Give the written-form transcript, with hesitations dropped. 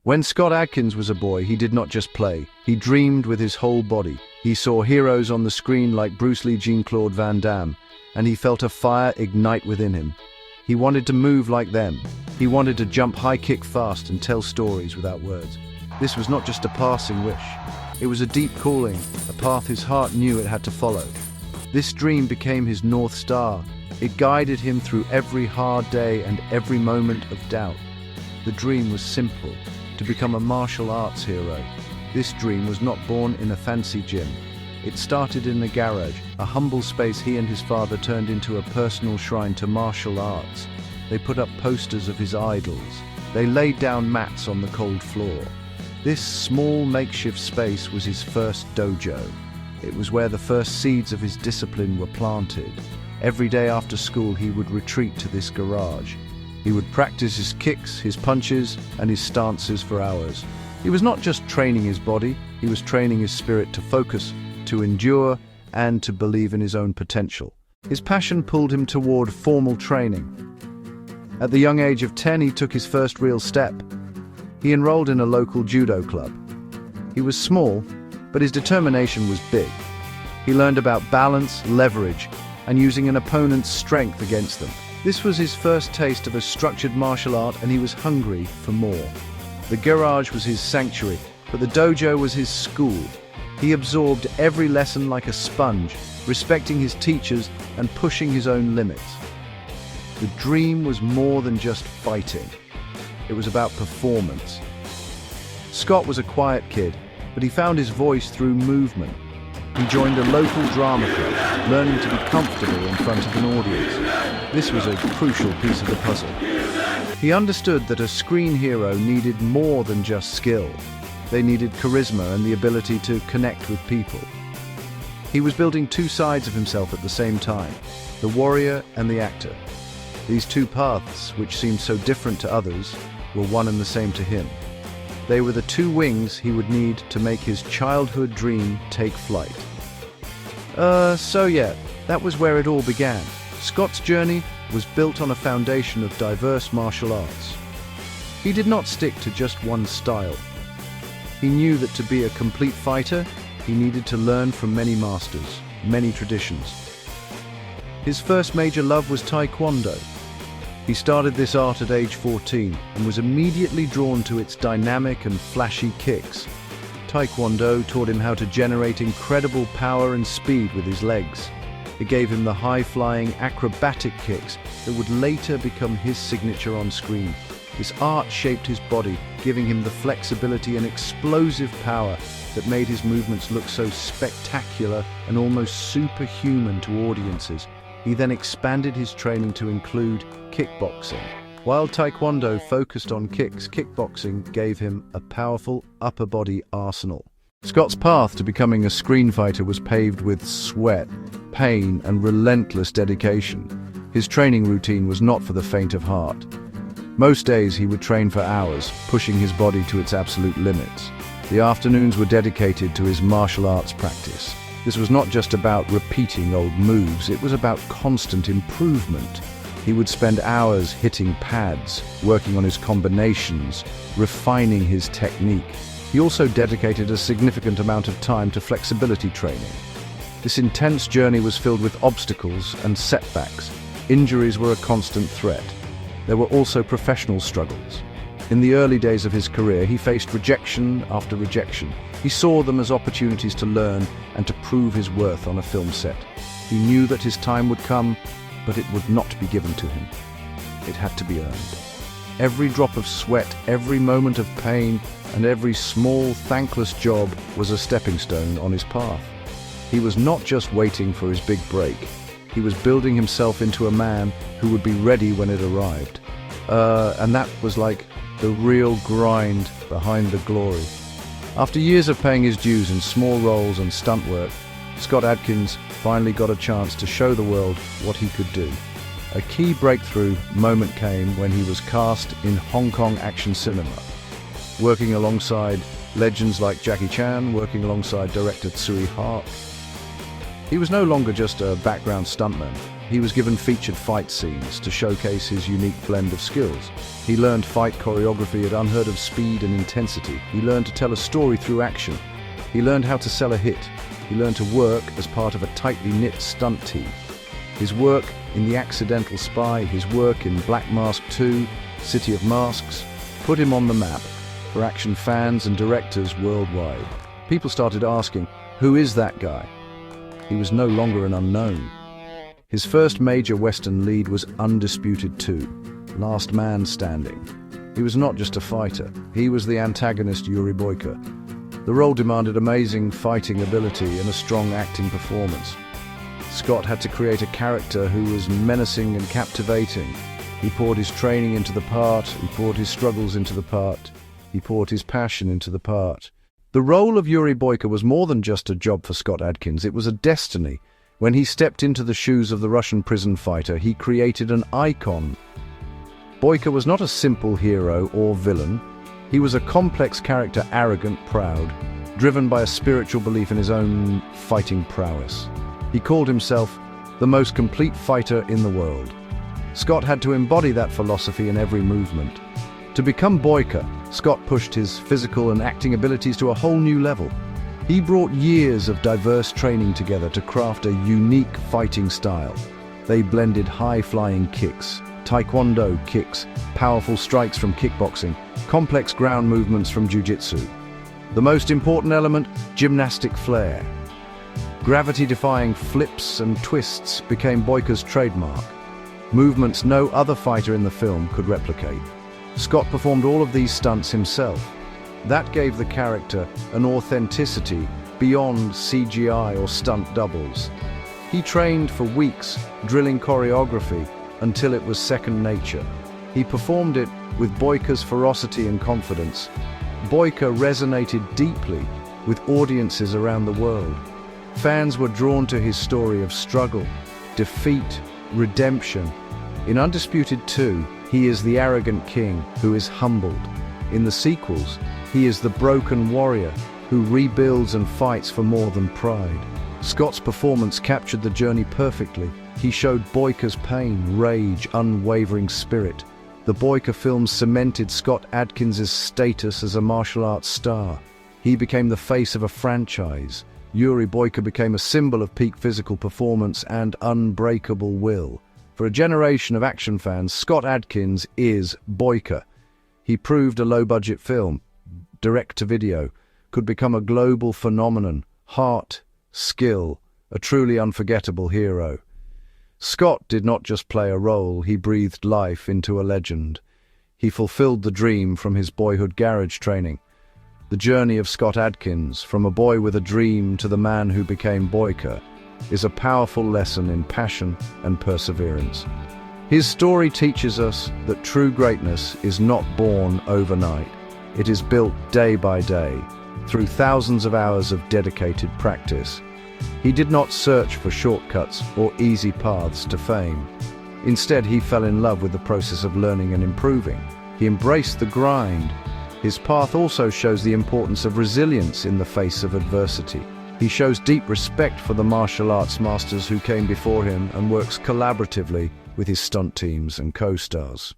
When Scott Adkins was a boy, he did not just play. He dreamed with his whole body. He saw heroes on the screen like Bruce Lee, Jean-Claude Van Damme, and he felt a fire ignite within him. He wanted to move like them. He wanted to jump high, kick fast, and tell stories without words. This was not just a passing wish. It was a deep calling, a path his heart knew it had to follow. This dream became his North Star. It guided him through every hard day and every moment of doubt. The dream was simple: to become a martial arts hero. This dream was not born in a fancy gym. It started in a garage, a humble space he and his father turned into a personal shrine to martial arts. They put up posters of his idols. They laid down mats on the cold floor. This small makeshift space was his first dojo. It was where the first seeds of his discipline were planted. Every day after school he would retreat to this garage. He would practice his kicks, his punches, and his stances for hours. He was not just training his body, he was training his spirit to focus, to endure, and to believe in his own potential. His passion pulled him toward formal training. At the young age of 10, he took his first real step. He enrolled in a local judo club. He was small, but his determination was big. He learned about balance, leverage, and using an opponent's strength against them. This was his first taste of a structured martial art, and he was hungry for more. The garage was his sanctuary, but the dojo was his school. He absorbed every lesson like a sponge, respecting his teachers and pushing his own limits. The dream was more than just fighting. It was about performance. Scott was a quiet kid, but he found his voice through movement. He joined a local drama club, learning to be comfortable in front of an audience. This was a crucial piece of the puzzle. He understood that a screen hero needed more than just skill. They needed charisma and the ability to connect with people. He was building two sides of himself at the same time, the warrior and the actor. These two paths, which seemed so different to others, were one and the same to him. They were the two wings he would need to make his childhood dream take flight. That was where it all began. Scott's journey was built on a foundation of diverse martial arts. He did not stick to just one style. He knew that to be a complete fighter, he needed to learn from many masters, many traditions. His first major love was Taekwondo. He started this art at age 14 and was immediately drawn to its dynamic and flashy kicks. Taekwondo taught him how to generate incredible power and speed with his legs. It gave him the high-flying, acrobatic kicks that would later become his signature on screen. This art shaped his body, giving him the flexibility and explosive power that made his movements look so spectacular and almost superhuman to audiences. He then expanded his training to include kickboxing. While Taekwondo focused on kicks, kickboxing gave him a powerful upper body arsenal. Scott's path to becoming a screen fighter was paved with sweat, pain, and relentless dedication. His training routine was not for the faint of heart. Most days he would train for hours, pushing his body to its absolute limits. The afternoons were dedicated to his martial arts practice. This was not just about repeating old moves, it was about constant improvement. He would spend hours hitting pads, working on his combinations, refining his technique. He also dedicated a significant amount of time to flexibility training. This intense journey was filled with obstacles and setbacks. Injuries were a constant threat. There were also professional struggles. In the early days of his career, he faced rejection after rejection. He saw them as opportunities to learn and to prove his worth on a film set. He knew that his time would come, but it would not be given to him. It had to be earned. Every drop of sweat, every moment of pain, and every small, thankless job was a stepping stone on his path. He was not just waiting for his big break. He was building himself into a man who would be ready when it arrived. And that was like the real grind behind the glory. After years of paying his dues in small roles and stunt work, Scott Adkins finally got a chance to show the world what he could do. A key breakthrough moment came when he was cast in Hong Kong action cinema, working alongside legends like Jackie Chan, working alongside director Tsui Hark. He was no longer just a background stuntman. he was given featured fight scenes to showcase his unique blend of skills. He learned fight choreography at unheard of speed and intensity. He learned to tell a story through action. He learned how to sell a hit. He learned to work as part of a tightly knit stunt team. His work in The Accidental Spy, his work in Black Mask 2, City of Masks, put him on the map for action fans and directors worldwide. People started asking, who is that guy? He was no longer an unknown. His first major Western lead was Undisputed 2, Last Man Standing. He was not just a fighter, he was the antagonist Yuri Boyka. The role demanded amazing fighting ability and a strong acting performance. Scott had to create a character who was menacing and captivating. He poured his training into the part, he poured his struggles into the part, he poured his passion into the part. The role of Yuri Boyka was more than just a job for Scott Adkins, it was a destiny. When he stepped into the shoes of the Russian prison fighter, he created an icon. Boyka was not a simple hero or villain. He was a complex character, arrogant, proud, driven by a spiritual belief in his own fighting prowess. He called himself the most complete fighter in the world. Scott had to embody that philosophy in every movement. To become Boyka, Scott pushed his physical and acting abilities to a whole new level. He brought years of diverse training together to craft a unique fighting style. They blended high-flying kicks, Taekwondo kicks, powerful strikes from kickboxing, complex ground movements from Jiu-Jitsu. The most important element, gymnastic flair. Gravity-defying flips and twists became Boyka's trademark. Movements no other fighter in the film could replicate. Scott performed all of these stunts himself. That gave the character an authenticity beyond CGI or stunt doubles. He trained for weeks, drilling choreography until it was second nature. He performed it with Boyka's ferocity and confidence. Boyka resonated deeply with audiences around the world. Fans were drawn to his story of struggle, defeat, redemption. In Undisputed 2, he is the arrogant king who is humbled. In the sequels, he is the broken warrior who rebuilds and fights for more than pride. Scott's performance captured the journey perfectly. He showed Boyka's pain, rage, unwavering spirit. The Boyka films cemented Scott Adkins' status as a martial arts star. He became the face of a franchise. Yuri Boyka became a symbol of peak physical performance and unbreakable will. For a generation of action fans, Scott Adkins is Boyka. He proved a low-budget film, direct-to-video, could become a global phenomenon, heart, skill, a truly unforgettable hero. Scott did not just play a role, he breathed life into a legend. He fulfilled the dream from his boyhood garage training. The journey of Scott Adkins, from a boy with a dream to the man who became Boyka, is a powerful lesson in passion and perseverance. His story teaches us that true greatness is not born overnight. It is built day by day, through thousands of hours of dedicated practice. He did not search for shortcuts or easy paths to fame. Instead, he fell in love with the process of learning and improving. He embraced the grind. His path also shows the importance of resilience in the face of adversity. He shows deep respect for the martial arts masters who came before him and works collaboratively with his stunt teams and co-stars.